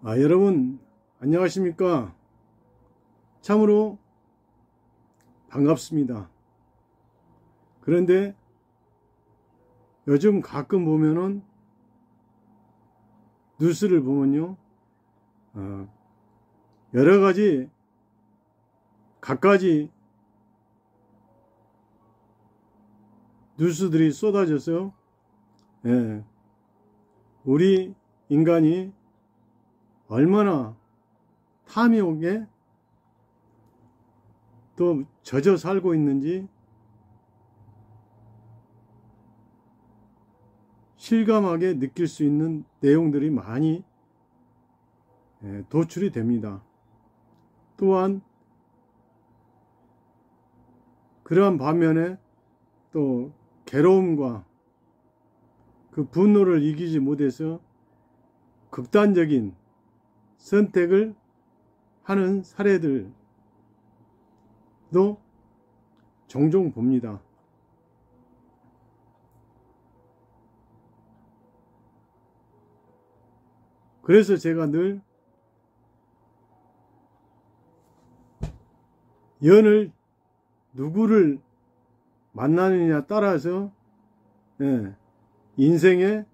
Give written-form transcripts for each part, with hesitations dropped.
여러분 안녕하십니까? 참으로 반갑습니다. 그런데 요즘 가끔 보면은 뉴스를 보면요, 여러가지 갖가지 뉴스들이 쏟아져서 우리 인간이 얼마나 탐욕에 또 젖어 살고 있는지 실감하게 느낄 수 있는 내용들이 많이 도출이 됩니다. 또한 그러한 반면에 또 괴로움과 그 분노를 이기지 못해서 극단적인 선택을 하는 사례들도 종종 봅니다. 그래서 제가 늘 연을 누구를 만나느냐 따라서 인생의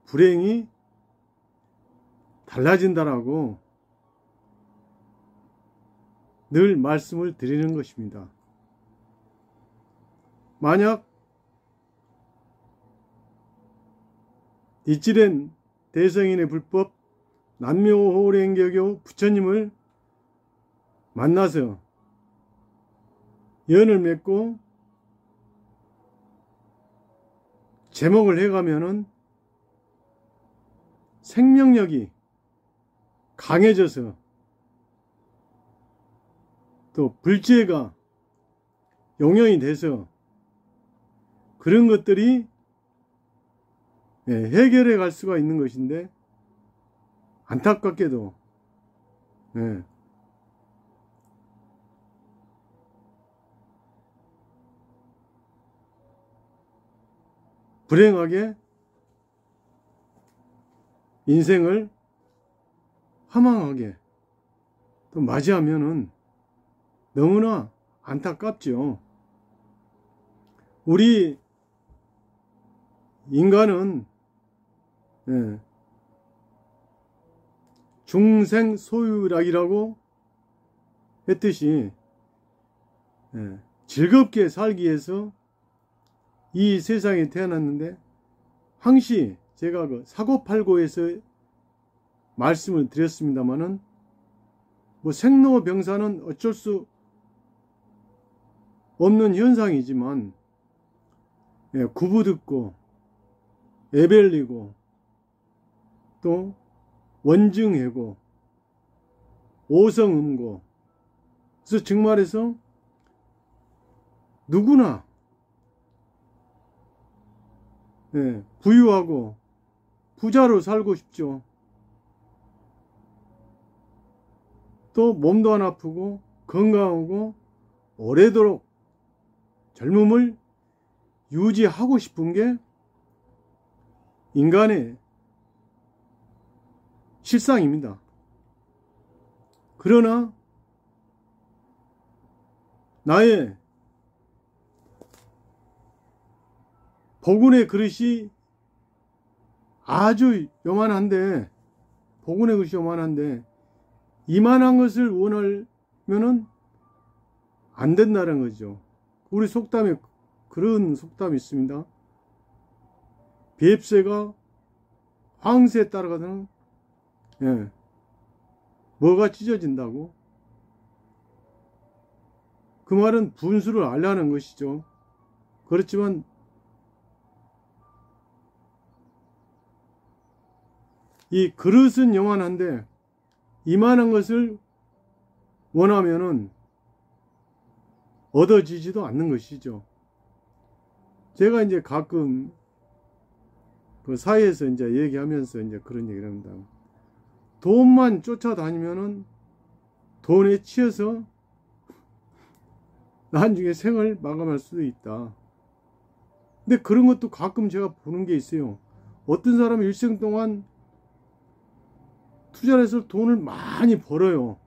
불행이 달라진다라고 늘 말씀을 드리는 것입니다. 만약 니찌렌 대성인의 불법 남묘호랭개교 부처님을 만나서 연을 맺고 제목을 해가면은 생명력이 강해져서 또 불죄가 용연이 돼서 그런 것들이 해결해 갈 수가 있는 것인데, 안타깝게도 불행하게 인생을 허망하게 또 맞이하면은 너무나 안타깝죠. 우리 인간은 중생소유락이라고 했듯이 즐겁게 살기 위해서 이 세상에 태어났는데, 항시 제가 그 사고팔고에서 말씀을 드렸습니다마는 생로병사는 어쩔 수 없는 현상이지만 구부듣고 애벨리고 또 원증해고 오성음고, 그래서 정말해서 누구나 부유하고 부자로 살고 싶죠. 또 몸도 안 아프고 건강하고 오래도록 젊음을 유지하고 싶은 게 인간의 실상입니다. 그러나 나의 복운의 그릇이 아주 요만한데, 복운의 그릇이 요만한데 이만한 것을 원하면은 안 된다는 거죠. 우리 속담에 그런 속담이 있습니다. 뱁새가 황새에 따라가서는 뭐가 찢어진다고? 그 말은 분수를 알라는 것이죠. 그렇지만 이 그릇은 요만한데 이만한 것을 원하면은 얻어지지도 않는 것이죠. 제가 이제 가끔 그 사회에서 이제 얘기하면서 이제 그런 얘기를 합니다. 돈만 쫓아다니면은 돈에 치여서 나중에 생을 마감할 수도 있다. 근데 그런 것도 가끔 제가 보는 게 있어요. 어떤 사람은 일생 동안 투자를 해서 돈을 많이 벌어요.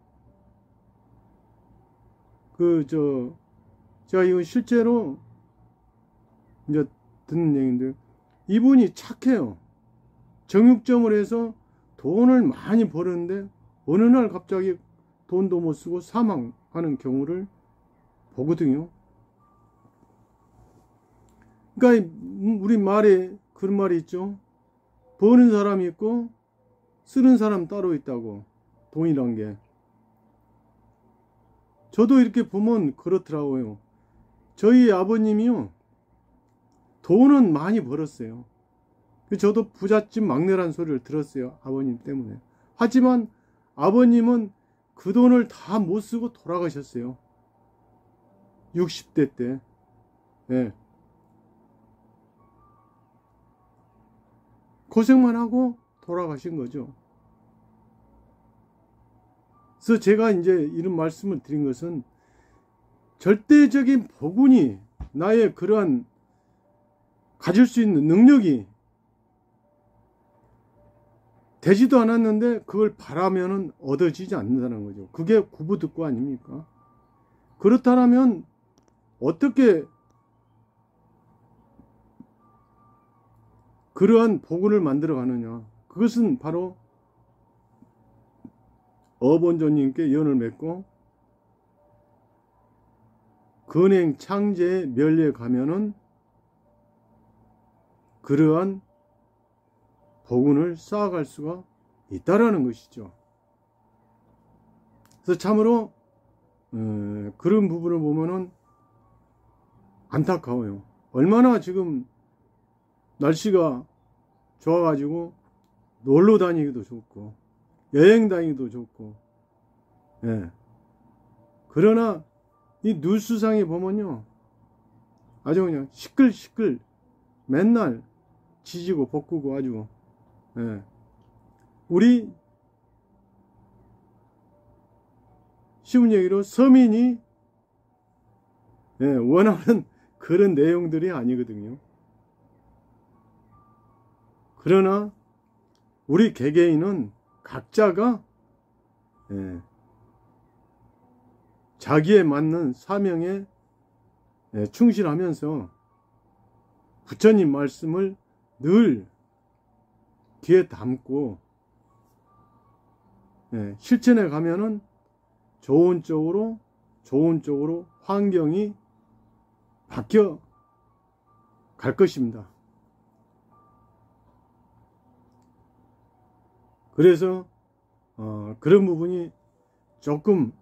제가 이거 실제로 이제 듣는 얘기인데, 이분이 착해요. 정육점을 해서 돈을 많이 버는데 어느 날 갑자기 돈도 못 쓰고 사망하는 경우를 보거든요. 그러니까 우리 말에 그런 말이 있죠. 버는 사람이 있고 쓰는 사람 따로 있다고. 돈이란 게. 저도 이렇게 보면 그렇더라고요. 저희 아버님이요, 돈은 많이 벌었어요. 저도 부잣집 막내란 소리를 들었어요. 아버님 때문에. 하지만 아버님은 그 돈을 다 못 쓰고 돌아가셨어요. 60대 때. 네. 고생만 하고 돌아가신 거죠. 그래서 제가 이제 이런 말씀을 드린 것은, 절대적인 복운이, 나의 그러한 가질 수 있는 능력이 되지도 않았는데 그걸 바라면은 얻어지지 않는다는 거죠. 그게 구부득고 아닙니까? 그렇다면 어떻게 그러한 복운을 만들어 가느냐? 그것은 바로 어본조님께 연을 맺고 근행 창제의 멸리에 가면은 그러한 복운을 쌓아갈 수가 있다라는 것이죠. 그래서 참으로 그런 부분을 보면은 안타까워요. 얼마나 지금 날씨가 좋아가지고 놀러 다니기도 좋고 여행 다니기도 좋고, 예. 그러나 이 뉴스상에 보면요, 아주 그냥 시끌시끌 맨날 지지고 볶고 아주, 예. 우리 쉬운 얘기로 서민이, 예, 원하는 그런 내용들이 아니거든요. 그러나 우리 개개인은 각자가, 예, 자기에 맞는 사명에, 예, 충실하면서 부처님 말씀을 늘 귀에 담고, 예, 실천해 가면은 좋은 쪽으로 환경이 바뀌어 갈 것입니다. 그래서 그런 부분이 조금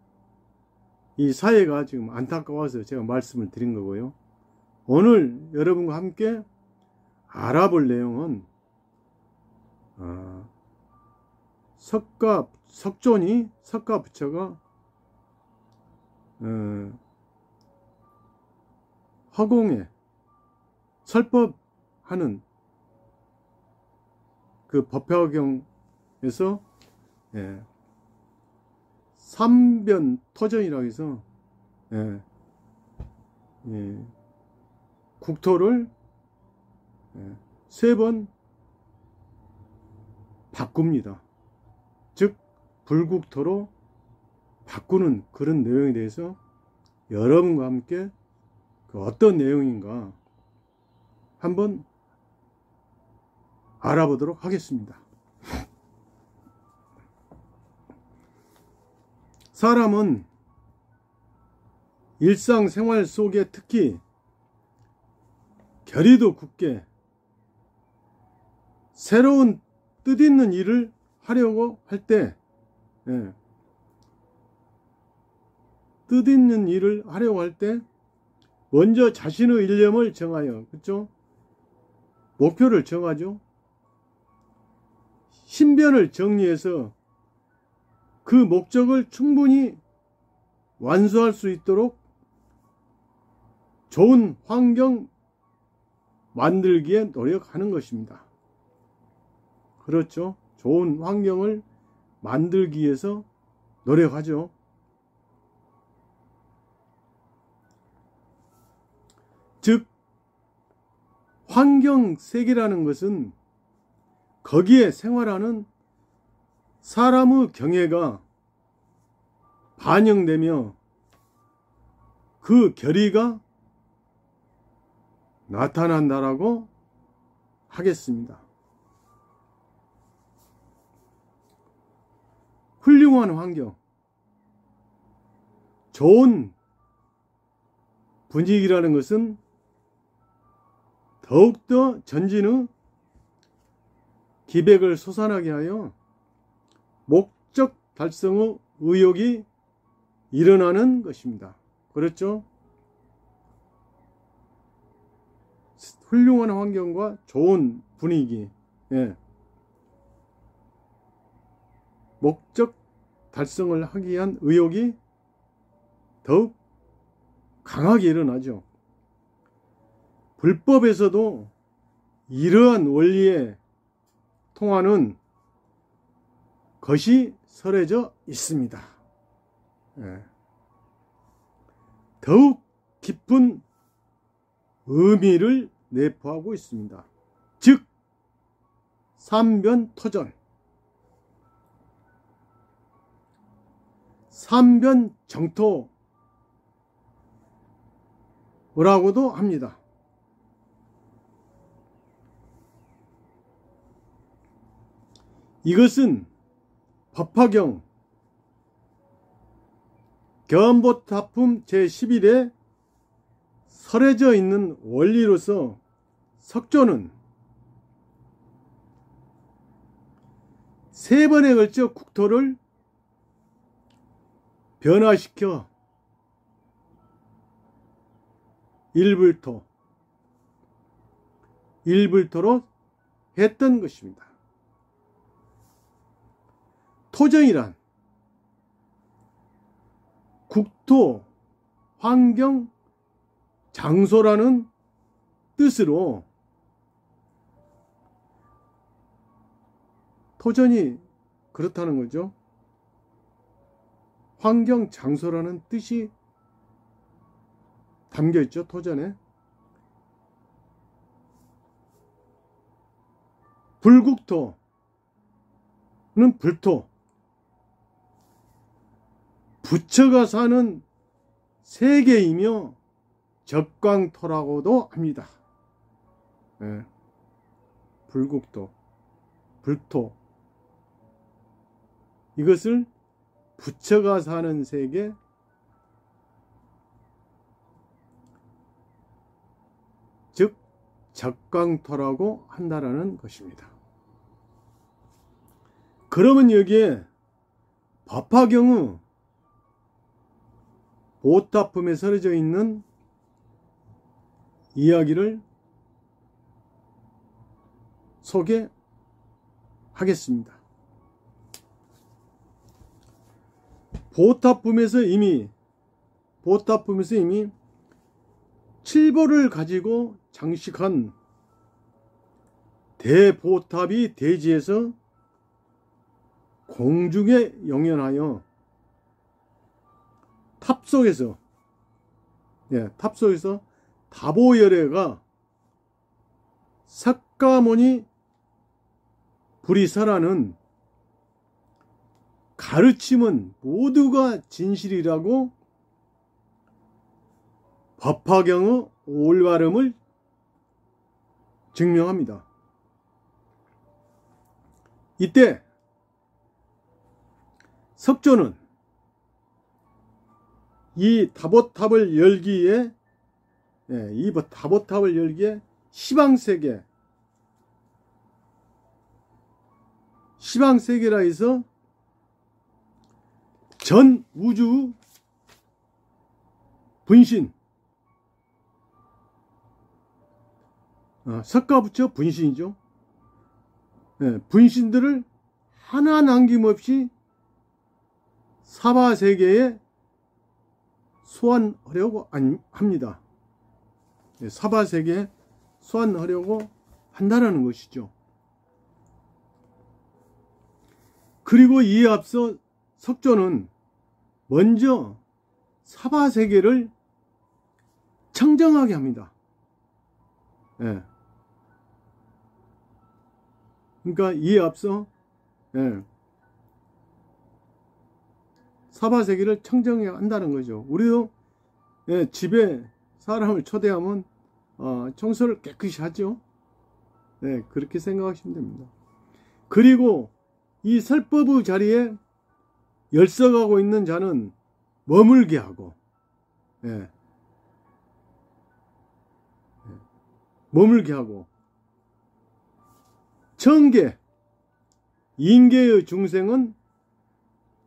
이 사회가 지금 안타까워서 제가 말씀을 드린 거고요. 오늘 여러분과 함께 알아볼 내용은 석존이, 석가부처가 허공에 설법하는 그 법화경에서, 예, 삼변토전이라고 해서, 예, 예, 국토를, 예, 3번 바꿉니다. 즉 불국토로 바꾸는 그런 내용에 대해서 여러분과 함께 그 어떤 내용인가 한번 알아보도록 하겠습니다. 사람은 일상생활 속에 특히 결의도 굳게 새로운 뜻있는 일을 하려고 할 때, 예, 뜻있는 일을 하려고 할 때 먼저 자신의 일념을 정하여, 그렇죠? 목표를 정하죠. 신변을 정리해서 그 목적을 충분히 완수할 수 있도록 좋은 환경 만들기에 노력하는 것입니다. 그렇죠? 좋은 환경을 만들기 위해서 노력하죠. 즉 환경세계라는 것은 거기에 생활하는 사람의 경애가 반영되며 그 결의가 나타난다라고 하겠습니다. 훌륭한 환경, 좋은 분위기라는 것은 더욱더 전진의 기백을 솟아나게 하여 목적 달성의 의욕이 일어나는 것입니다. 그렇죠? 훌륭한 환경과 좋은 분위기, 예. 목적 달성을 하기 위한 의욕이 더욱 강하게 일어나죠. 불법에서도 이러한 원리에 통하는 것이 설해져 있습니다. 예. 더욱 깊은 의미를 내포하고 있습니다. 즉 삼변토전, 삼변정토라고도 합니다. 이것은 법화경 견보타품 제11에 설해져 있는 원리로서 석조는 3번에 걸쳐 국토를 변화시켜 일불토로 했던 것입니다. 토정이란 국토, 환경, 장소라는 뜻으로 토전이 그렇다는 거죠. 환경, 장소라는 뜻이 담겨 있죠, 토전에. 불국토는 불토, 부처가 사는 세계이며 적광토라고도 합니다. 네. 불국토, 불토, 이것을 부처가 사는 세계, 즉 적광토라고 한다라는 것입니다. 그러면 여기에 법화경의 보타품에 설해져 있는 이야기를 소개하겠습니다. 보타품에서 이미 칠보를 가지고 장식한 대보탑이 대지에서 공중에 영현하여 탑 속에서 다보열애가 석가모니 불이사라는 가르침은 모두가 진실이라고 법화경의 올바름을 증명합니다. 이때 석조는 이 다보탑을 열기에 시방세계라 해서 전 우주 분신, 석가부처 분신이죠. 분신들을 하나 남김없이 사바세계에 소환하려고 합니다. 사바세계에 소환하려고 한다는 것이죠. 그리고 이에 앞서 석조는 먼저 사바세계를 청정하게 합니다. 그러니까 이에 앞서 사바세계를 청정해야 한다는 거죠. 우리도 집에 사람을 초대하면 청소를 깨끗이 하죠. 그렇게 생각하시면 됩니다. 그리고 이 설법의 자리에 열성하고 있는 자는 머물게 하고, 머물게 하고, 청계, 인계의 중생은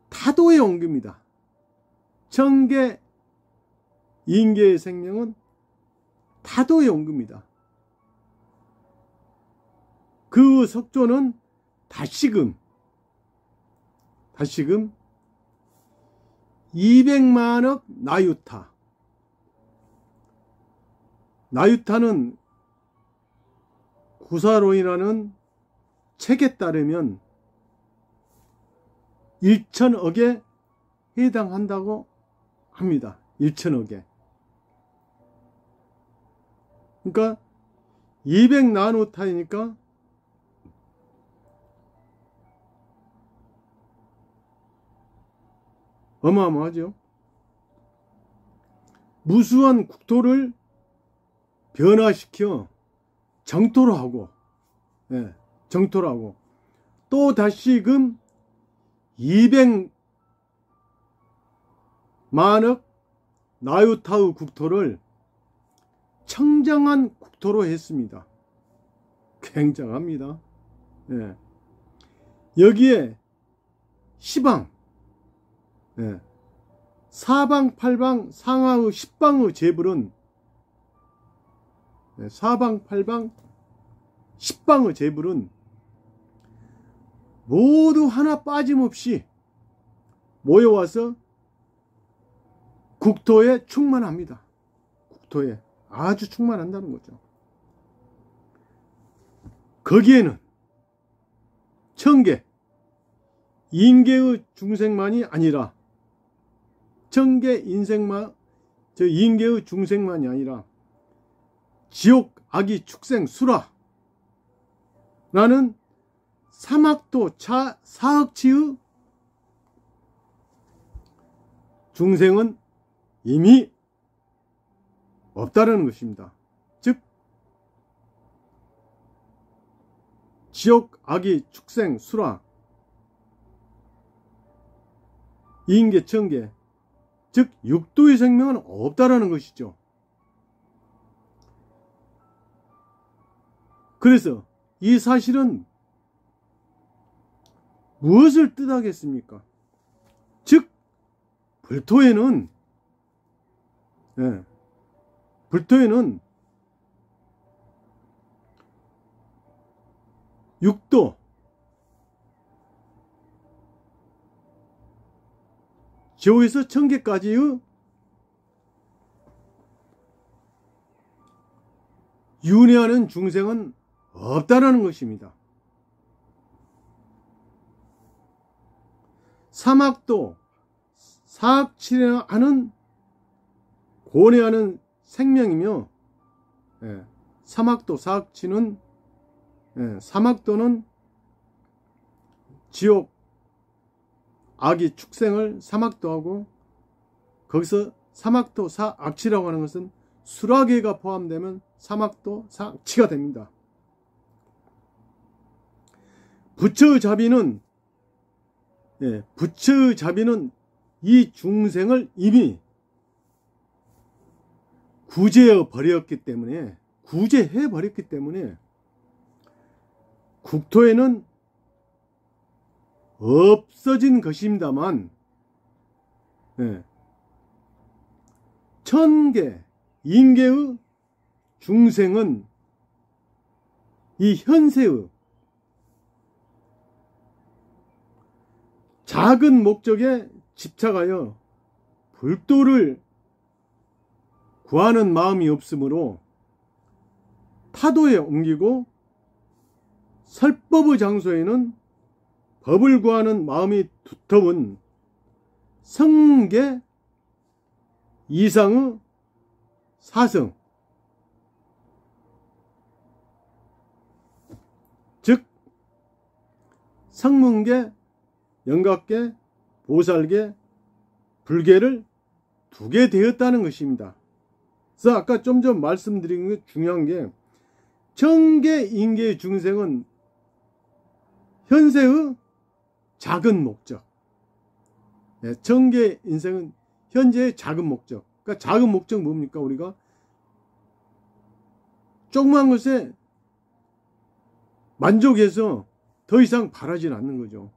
타도에 옮깁니다. 청계, 인계의 생명은 타도에 옮깁니다. 그 석조는 다시금 200만억 나유타. 나유타는 구사론이라는 책에 따르면 1천억에 해당한다고 합니다. 1천억에. 그러니까 200나노타이니까 어마어마하죠. 무수한 국토를 변화시켜 정토로 하고, 정토로 하고, 또 다시금 200만억 나유타의 국토를 청정한 국토로 했습니다. 굉장합니다. 여기에 시방, 사방팔방 상하의 10방의 재불은, 사방팔방 10방의 재불은 모두 하나 빠짐없이 모여와서 국토에 충만합니다. 국토에 아주 충만한다는 거죠. 거기에는 청계, 인계의 중생만이 아니라, 청계 인계의 중생만이 아니라 지옥, 악이, 축생, 수라라는 사막도 사흑치의 중생은 이미 없다라는 것입니다. 즉 지옥, 악이, 축생, 수라, 인계, 청계, 즉 육도의 생명은 없다라는 것이죠. 그래서 이 사실은 무엇을 뜻하겠습니까? 즉 불토에는 육도, 지옥에서 천계까지의 윤회하는 중생은 없다라는 것입니다. 사막도 사악치하는 고뇌하는 생명이며, 사막도 사악치는, 사막도는 지옥, 악이, 축생을 사막도하고, 거기서 사막도 사악치라고 하는 것은 수라계가 포함되면 사막도 사악치가 됩니다. 부처의 자비는, 부처의 자비는 이 중생을 이미 구제해 버렸기 때문에, 국토에는 없어진 것입니다만, 천계, 인계의 중생은 이 현세의 작은 목적에 집착하여 불도를 구하는 마음이 없으므로 타도에 옮기고, 설법의 장소에는 법을 구하는 마음이 두터운 성계 이상의 사성, 즉 성문계, 영각계, 보살계, 불계를 두게 되었다는 것입니다. 그래서 아까 좀 전 말씀드린 게 중요한 게 청계 인계 중생은 현세의 작은 목적, 청계 인생은 현재의 작은 목적. 그러니까 작은 목적 뭡니까? 우리가 조그만 것에 만족해서 더 이상 바라진 않는 거죠.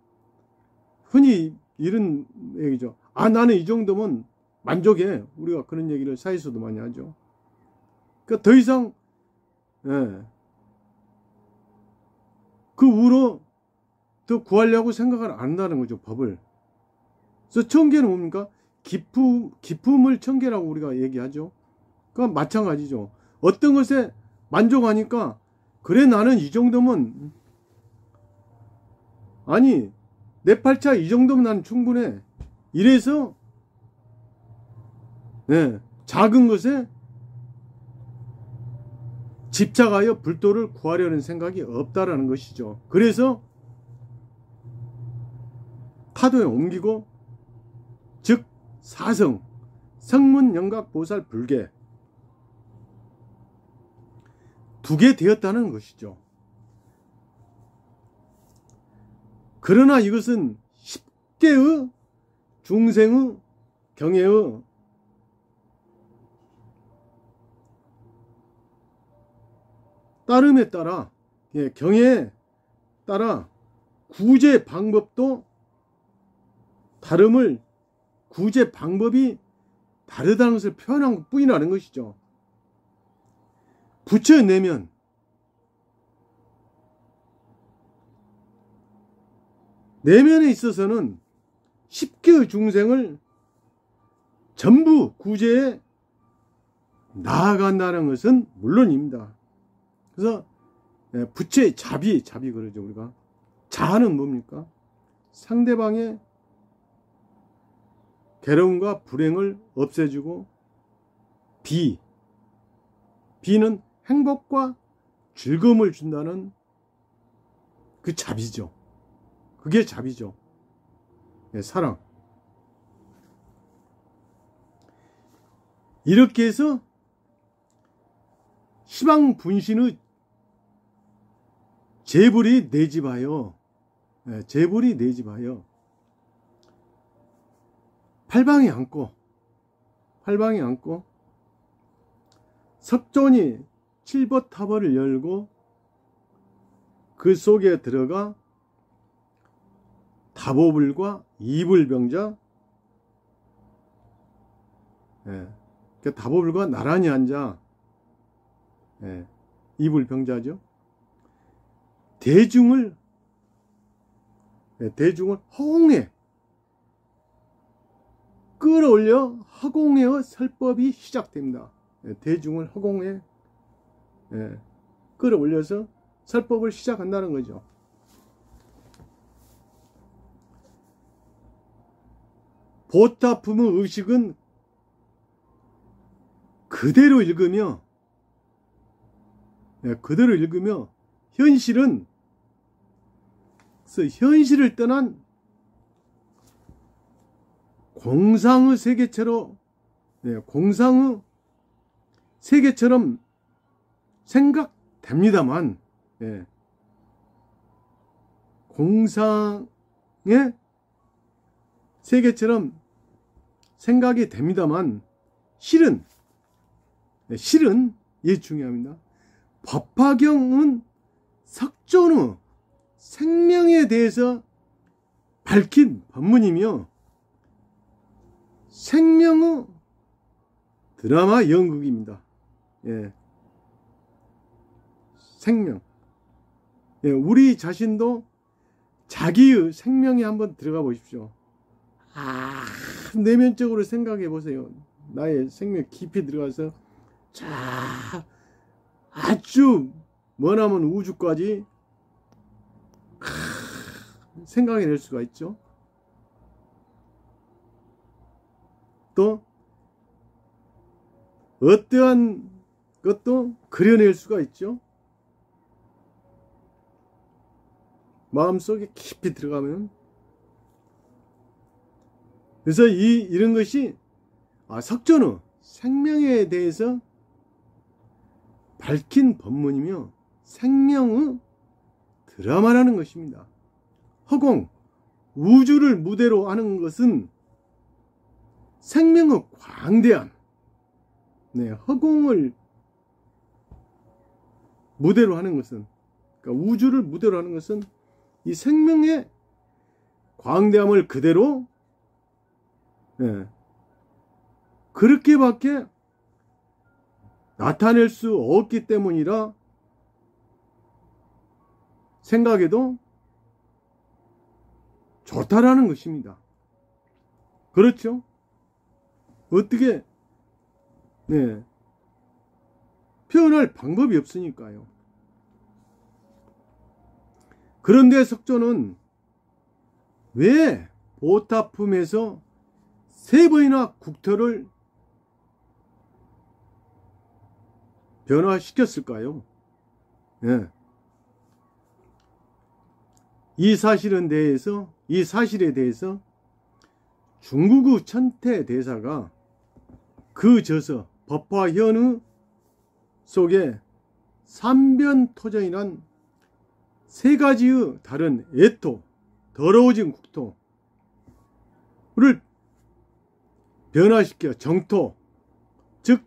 흔히 이런 얘기죠. 아, 나는 이 정도면 만족해. 우리가 그런 얘기를 사회에서도 많이 하죠. 그러니까 더 이상 그 우로 더 구하려고 생각을 안 한다는 거죠. 법을. 그래서 청계는 뭡니까? 기품을 청계라고 우리가 얘기하죠. 그러니까 마찬가지죠. 어떤 것에 만족하니까 그래, 나는 이 정도면, 아니 내 팔자 이 정도면 나는 충분해. 이래서 작은 것에 집착하여 불도를 구하려는 생각이 없다라는 것이죠. 그래서 타도에 옮기고, 즉 사성, 성문, 영각, 보살, 불계 두게 되었다는 것이죠. 그러나 이것은 10개의 중생의 경애의 따름에 따라, 경애에 따라 구제 방법도 다름을, 구제 방법이 다르다는 것을 표현한 것 뿐이라는 것이죠. 붙여내면 내면에 있어서는 10개의 중생을 전부 구제에 나아간다는 것은 물론입니다. 그래서 부처의 자비 그러죠. 우리가 자는 뭡니까? 상대방의 괴로움과 불행을 없애주고, 비는 행복과 즐거움을 준다는 그 자비죠. 그게 자비죠. 사랑. 이렇게 해서 희망 분신의 재불이 내집하여, 팔방에 앉고 석존이 칠법탑을 열고 그 속에 들어가 다보불과 이불병자, 다보불과 나란히 앉아, 이불병자죠. 대중을 허공에 끌어올려 허공에의 설법이 시작됩니다. 대중을 허공에 끌어올려서 설법을 시작한다는 거죠. 보타품의 의식은 그대로 읽으며 현실을 떠난 공상의 세계처럼 생각됩니다만, 공상의 세계처럼 생각이 됩니다만, 실은 예, 중요합니다. 법화경은 석존의 생명에 대해서 밝힌 법문이며 생명의 드라마 연극입니다. 생명. 우리 자신도 자기의 생명에 한번 들어가 보십시오. 내면적으로 생각해 보세요. 나의 생명 깊이 들어가서 아주 머나먼 우주까지 생각해낼 수가 있죠. 또 어떠한 것도 그려낼 수가 있죠. 마음속에 깊이 들어가면 그래서 이런 것이 석조는 생명에 대해서 밝힌 법문이며 생명의 드라마라는 것입니다. 허공, 우주를 무대로 하는 것은 생명의 광대함, 허공을 무대로 하는 것은, 그러니까 우주를 무대로 하는 것은 이 생명의 광대함을 그대로 그렇게밖에 나타낼 수 없기 때문이라 생각해도 좋다라는 것입니다. 그렇죠? 어떻게 표현할 방법이 없으니까요. 그런데 석조는 왜 보타품에서 3번이나 국토를 변화시켰을까요? 이 사실에 대해서 중국의 천태 대사가 그 저서 법화현의 속에 삼변토정이란 3가지의 다른 애토, 더러워진 국토를 변화시켜 정토, 즉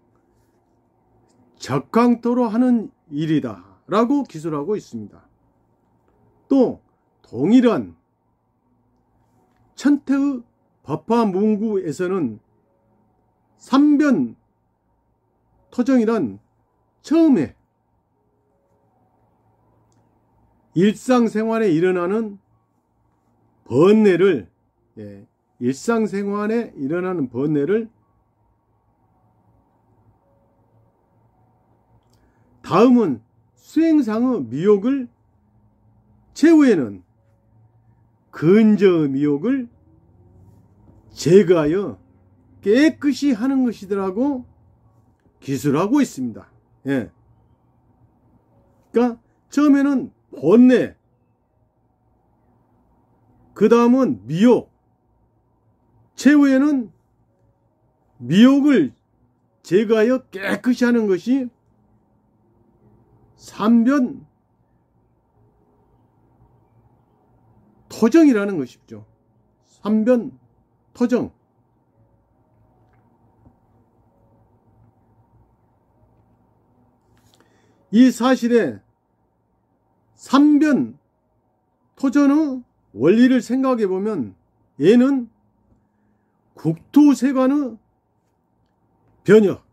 적강토로 하는 일이다 라고 기술하고 있습니다. 또 동일한 천태의 법화문구에서는 삼변토정이란 처음에 일상생활에 일어나는 번뇌를 다음은 수행상의 미혹을, 최후에는 근저의 미혹을 제거하여 깨끗이 하는 것이더라고 기술하고 있습니다. 그러니까 처음에는 번뇌, 그 다음은 미혹, 최후에는 미혹을 제거하여 깨끗이 하는 것이 삼변 토정이라는 것이죠. 삼변 토정. 이 사실에 삼변 토전의 원리를 생각해 보면 얘는 국토세관의 변혁.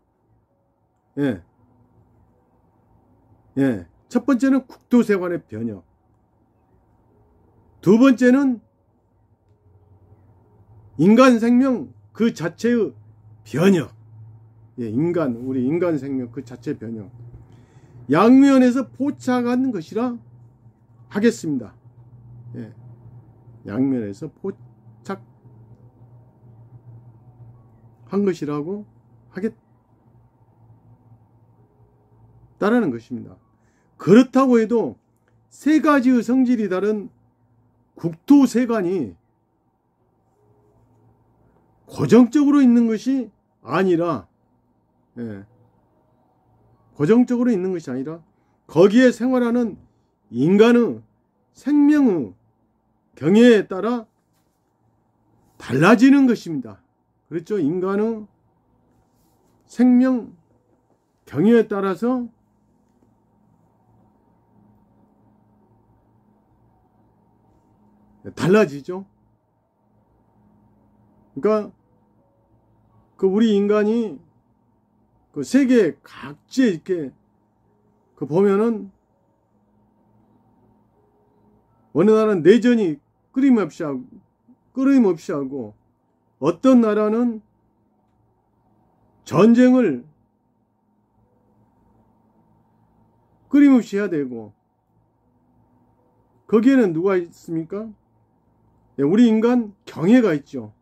첫 번째는 국토세관의 변혁. 두 번째는 인간 생명 그 자체의 변혁. 우리 인간 생명 그 자체 변혁. 양면에서 포착한 것이라 하겠습니다. 양면에서 포착한 것이라고 하겠다라는 것입니다. 그렇다고 해도 3가지의 성질이 다른 국토세관이 고정적으로 있는 것이 아니라 거기에 생활하는 인간의 생명의 경애에 따라 달라지는 것입니다. 그렇죠? 인간의 생명 경애에 따라서 달라지죠. 그러니까 우리 인간이 그 세계 각지에 이렇게 보면은 어느 나라는 내전이 끊임없이 하고 어떤 나라는 전쟁을 끊임없이 해야 되고, 거기에는 누가 있습니까? 우리 인간 경애가 있죠.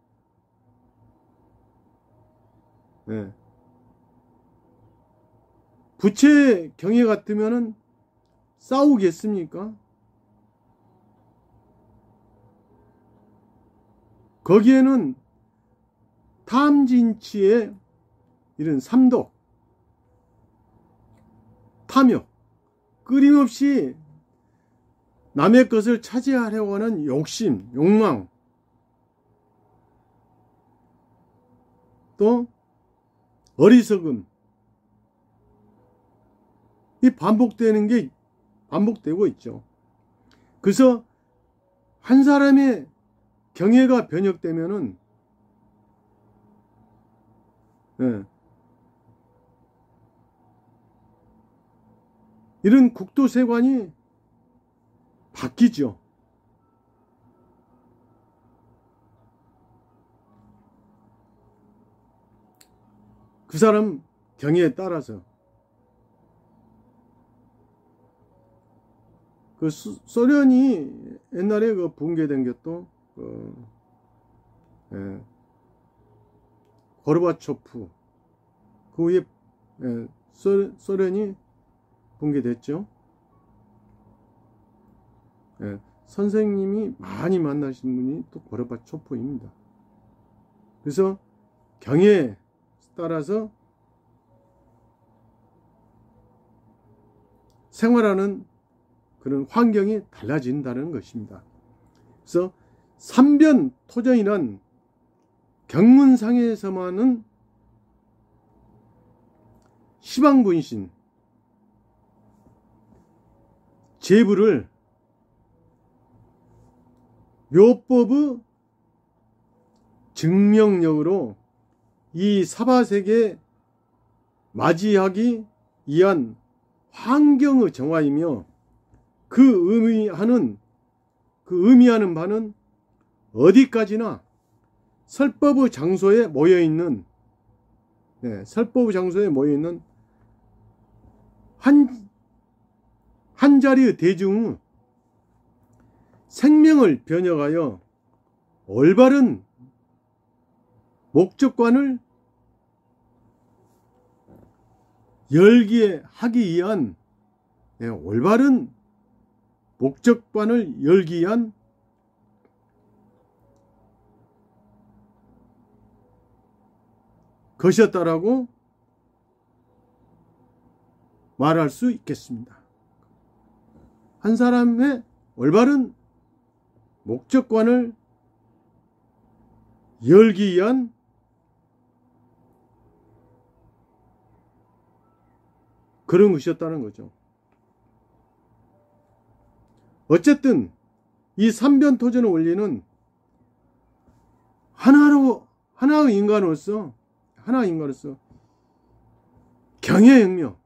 부채 경애 같으면은 싸우겠습니까? 거기에는 탐진치의 이런 삼독, 탐욕, 끊임없이 남의 것을 차지하려고 하는 욕심, 욕망, 또 어리석음, 이 반복되고 있죠. 그래서 한 사람의 경애가 변혁되면은 이런 국토세관이 바뀌죠. 그 사람 경애에 따라서. 그 소련이 옛날에 그 붕괴된 것도 고르바초프 그 후에 소련이 붕괴됐죠. 선생님이 많이 만나신 분이 또 고르바초프입니다. 그래서 경애에 따라서 생활하는 그런 환경이 달라진다는 것입니다. 그래서 삼변토전이란 경문상에서만은 시방분신, 제부를 묘법의 증명력으로 이 사바세계에 맞이하기 위한 환경의 정화이며 그 의미하는 바는 어디까지나 설법의 장소에 모여있는 한 자리의 대중의 생명을 변혁하여 올바른 목적관을 열기하기 위한 올바른 목적관을 열기 위한 것이었다라고 말할 수 있겠습니다. 한 사람의 올바른 목적관을 열기 위한 그런 것이었다는 거죠. 어쨌든 이 삼변토전의 원리는 하나의 인간으로서 경애혁명,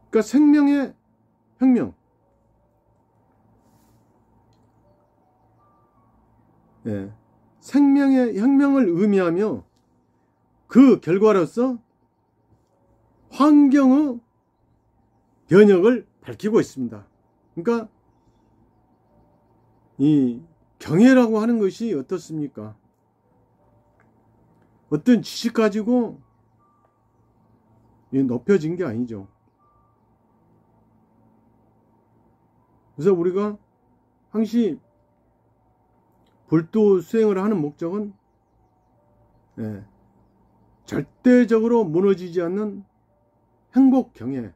그러니까 생명의 혁명, 생명의 혁명을 의미하며 그 결과로서 환경의 변혁을 밝히고 있습니다. 그러니까 이 경애라고 하는 것이 어떻습니까? 어떤 지식 가지고 높여진 게 아니죠. 그래서 우리가 항시 불도 수행을 하는 목적은 절대적으로 무너지지 않는 행복 경애,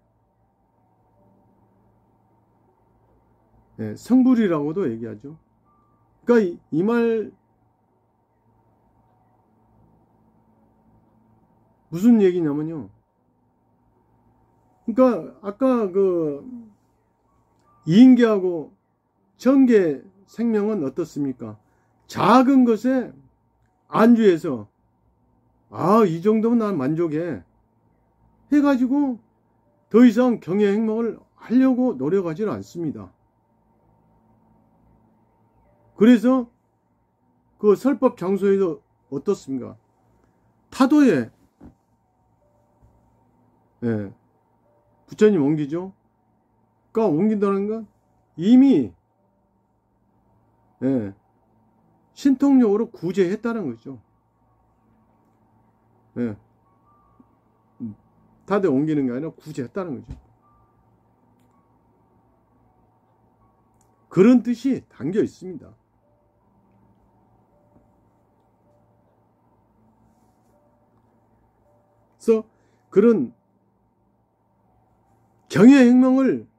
성불이라고도 얘기하죠. 그러니까 이 말 무슨 얘기냐면요. 그러니까 아까 그 이인계하고 정계 생명은 어떻습니까? 작은 것에 안주해서 이 정도면 난 만족해 해가지고 더 이상 경애 행복을 하려고 노력하지는 않습니다. 그래서 그 설법 장소에도 어떻습니까? 타도에 부처님 옮기죠. 그러니까 옮긴다는 건 이미 신통력으로 구제했다는 거죠. 타도에 옮기는 게 아니라 구제했다는 거죠. 그런 뜻이 담겨 있습니다. 그래서 그런 경외혁명을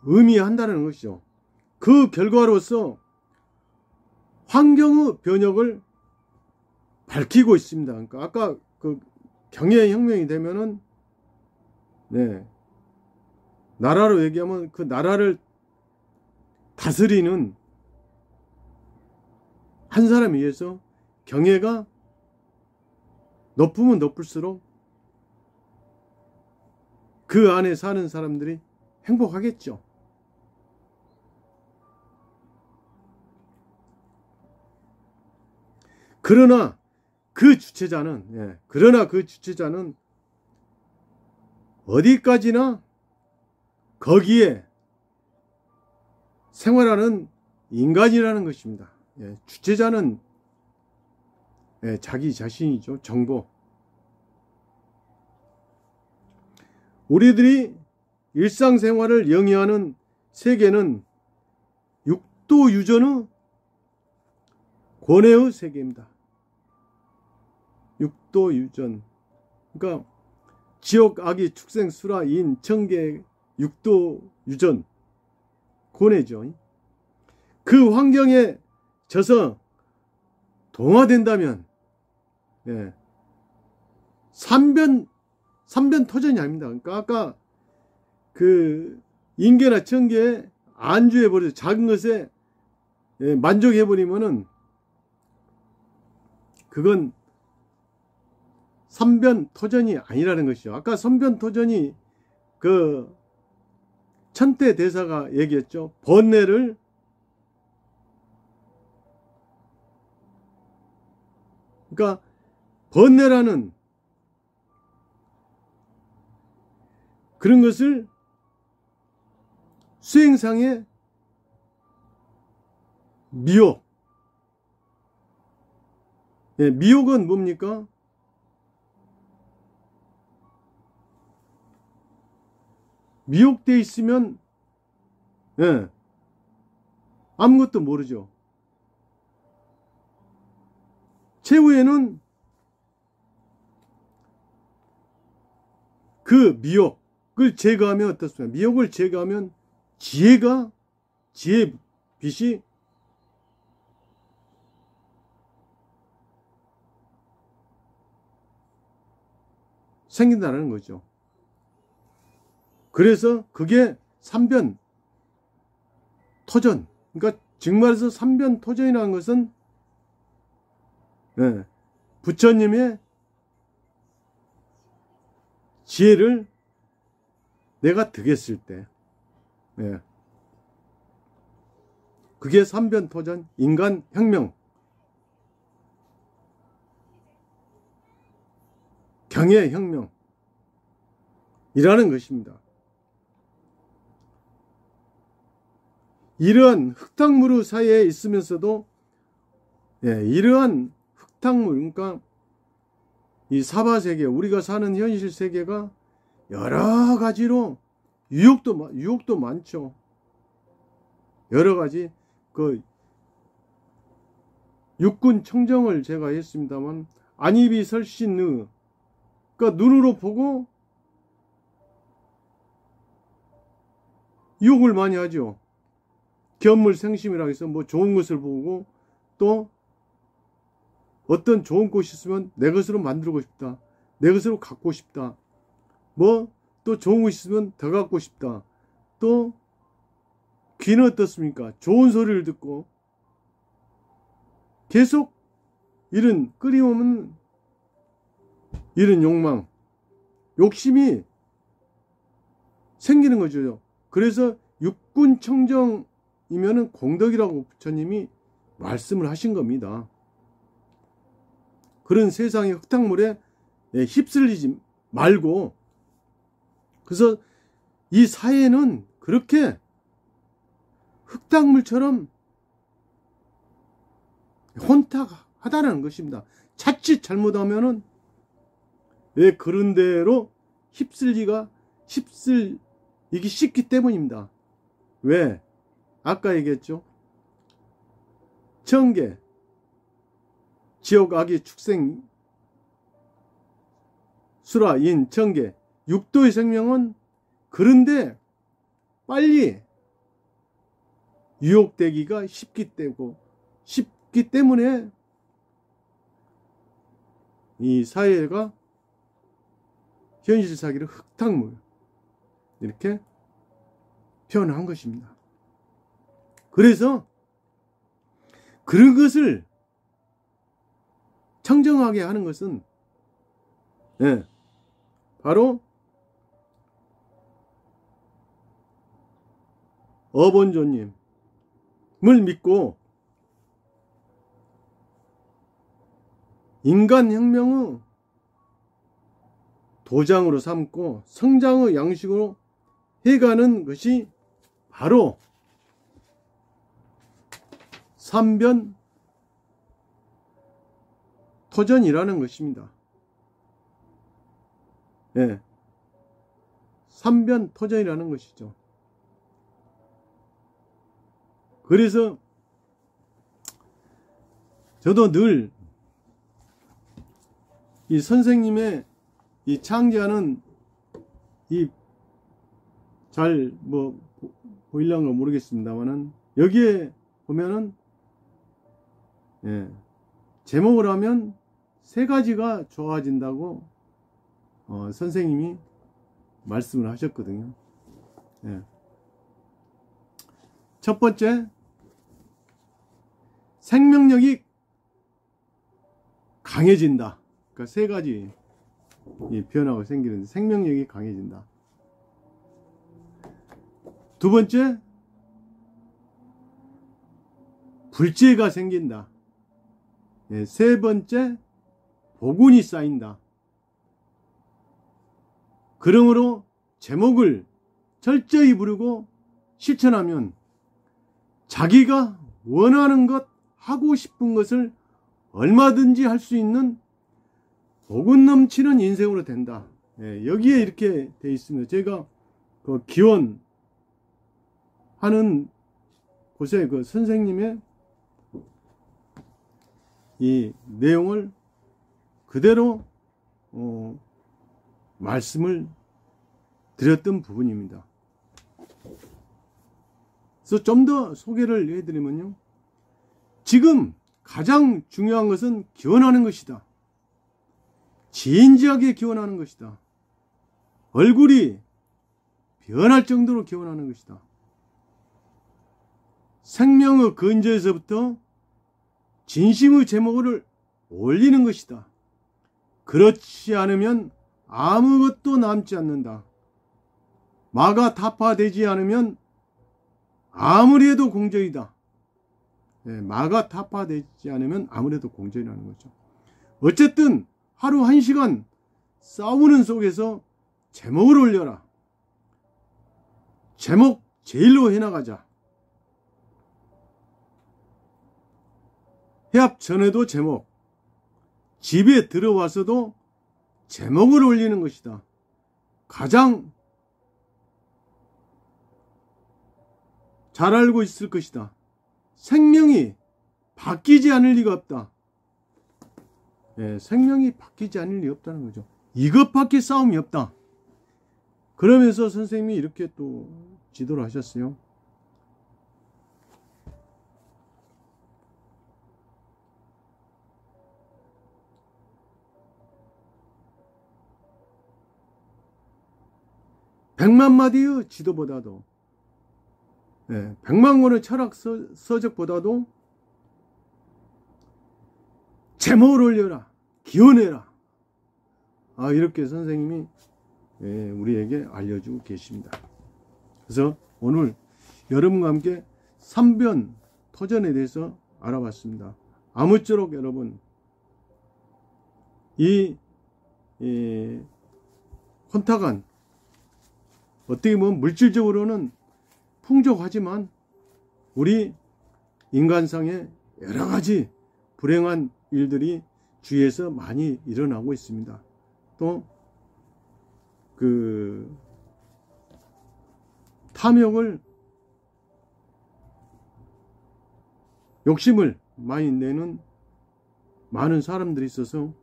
의미한다는 것이죠. 그 결과로서 환경의 변혁을 밝히고 있습니다. 그러니까 아까 그 경외혁명이 되면은 나라로 얘기하면 그 나라를 다스리는 한 사람에 의해서 경외가 높으면 높을수록 그 안에 사는 사람들이 행복하겠죠. 그러나 그 주체자는 어디까지나 거기에 생활하는 인간이라는 것입니다. 주체자는 자기 자신이죠. 정보. 우리들이 일상생활을 영위하는 세계는 육도 유전의 고뇌의 세계입니다. 육도 유전. 그러니까 지옥, 악이, 축생, 수라, 인, 청계, 육도 유전. 고뇌죠. 그 환경에 져서 동화된다면 삼변 토전이 아닙니다. 그러니까 아까 그 인계나 청계에 안주해버려서 작은 것에 만족해버리면은 그건 삼변토전이 아니라는 것이죠. 아까 삼변토전이 그 천태대사가 얘기했죠. 번뇌를 그러니까 번뇌라는 그런 것을 수행상의 미혹. 미혹은 뭡니까? 미혹되어 있으면 아무것도 모르죠. 최후에는 그 미혹을 제거하면 어떻습니까? 미혹을 제거하면 지혜의 빛이 생긴다는 거죠. 그래서 그게 삼변 토전. 그러니까 정말에서 삼변 토전이라는 것은 부처님의 지혜를 내가 득했을 때 그게 삼변 토전, 인간 혁명, 경의 혁명 이라는 것입니다. 이러한 흙탕물 사이에 있으면서도 이러한 흙탕물, 그러니까 이 사바세계, 우리가 사는 현실 세계가 여러 가지로 유혹도 많죠. 여러 가지 그 육군 청정을 제가 했습니다만 안입이 설신의 그러니까 눈으로 보고 유혹을 많이 하죠. 견물생심이라고 해서 뭐 좋은 것을 보고 또 어떤 좋은 꽃이 있으면 내 것으로 만들고 싶다. 내 것으로 갖고 싶다. 뭐 또 좋은 것이 있으면 더 갖고 싶다. 또 귀는 어떻습니까? 좋은 소리를 듣고 계속 이런 끊임없는 이런 욕망, 욕심이 생기는 거죠. 그래서 육군청정이면은 공덕이라고 부처님이 말씀을 하신 겁니다. 그런 세상의 흙탕물에 휩쓸리지 말고, 그래서 이 사회는 그렇게 흙탕물처럼 혼탁하다는 것입니다. 자칫 잘못하면은 그런 대로 휩쓸리기 쉽기 때문입니다. 왜? 아까 얘기했죠. 청계, 지옥, 악의, 축생, 수라, 인, 청계, 육도의 생명은 그런데 빨리 유혹되기가 쉽기 때문에 이 사회가 현실 사기를 흙탕물 이렇게 표현한 것입니다. 그래서 그런 것을 청정하게 하는 것은 바로 어본조님을 믿고 인간혁명의 도장으로 삼고 성장의 양식으로 해가는 것이 바로 삼변 토전이라는 것입니다. 삼변 토전이라는 것이죠. 그래서 저도 늘 이 선생님의 이 창제하는 이 잘 뭐 보이려는 거 모르겠습니다만은 여기에 보면은 제목을 하면 세 가지가 좋아진다고 선생님이 말씀을 하셨거든요. 첫 번째, 생명력이 강해진다. 그러니까 세 가지 변화가 생기는데 생명력이 강해진다. 두 번째, 불제가 생긴다. 세 번째, 복운이 쌓인다. 그러므로 제목을 철저히 부르고 실천하면 자기가 원하는 것, 하고 싶은 것을 얼마든지 할 수 있는 복운 넘치는 인생으로 된다. 여기에 이렇게 되어 있습니다. 제가 그 기원하는 곳에 그 선생님의 이 내용을 그대로 말씀을 드렸던 부분입니다. 그래서 좀 더 소개를 해드리면요. 지금 가장 중요한 것은 기원하는 것이다. 진지하게 기원하는 것이다. 얼굴이 변할 정도로 기원하는 것이다. 생명의 근저에서부터 진심의 제목을 올리는 것이다. 그렇지 않으면 아무것도 남지 않는다. 마가 타파되지 않으면 아무리 해도 공저이다. 마가 타파되지 않으면 아무래도 공저이라는 거죠. 어쨌든 하루 1시간 싸우는 속에서 제목을 올려라. 제목 제일로 해나가자. 해합 전에도 제목, 집에 들어와서도 제목을 올리는 것이다. 가장 잘 알고 있을 것이다. 생명이 바뀌지 않을 리가 없다. 생명이 바뀌지 않을 리 없다는 거죠. 이것밖에 싸움이 없다. 그러면서 선생님이 이렇게 또 지도를 하셨어요. 백만 마디의 지도보다도 100만 권의 철학 서적보다도 제목을 올려라. 기원해라. 이렇게 선생님이 우리에게 알려주고 계십니다. 그래서 오늘 여러분과 함께 삼변 토전에 대해서 알아봤습니다. 아무쪼록 여러분 이 혼탁한 어떻게 보면 물질적으로는 풍족하지만 우리 인간상의 여러 가지 불행한 일들이 주위에서 많이 일어나고 있습니다. 또 그 탐욕을 욕심을 많이 내는 많은 사람들이 있어서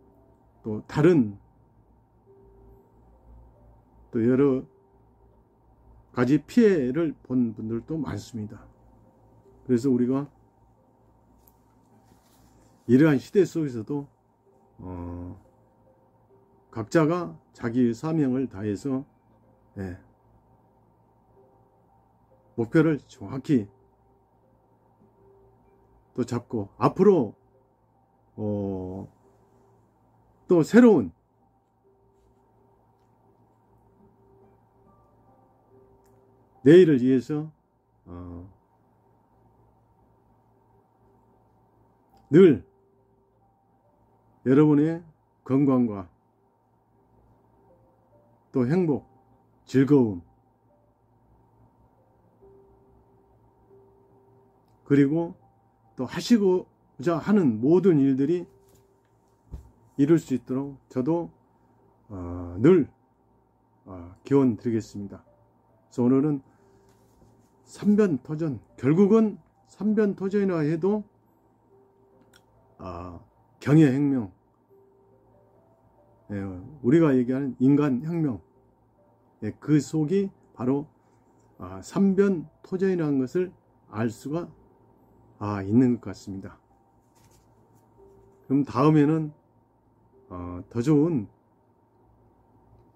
또 다른 또 여러 가지 피해를 본 분들도 많습니다. 그래서 우리가 이러한 시대 속에서도 각자가 자기의 사명을 다해서 목표를 정확히 또 잡고 앞으로 또 새로운 내일을 위해서 늘 여러분의 건강과 또 행복, 즐거움, 그리고 또 하시고자 하는 모든 일들이 이룰 수 있도록 저도 늘 기원 드리겠습니다. 그래서 오늘은 삼변토전, 결국은 삼변토전이라 해도 경제혁명, 우리가 얘기하는 인간혁명, 그 속이 바로 삼변토전이라는 것을 알 수가 있는 것 같습니다. 그럼 다음에는 더 좋은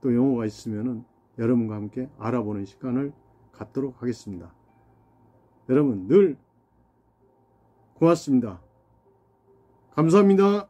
또 용어가 있으면은 여러분과 함께 알아보는 시간을 갖도록 하겠습니다. 여러분 늘 고맙습니다. 감사합니다.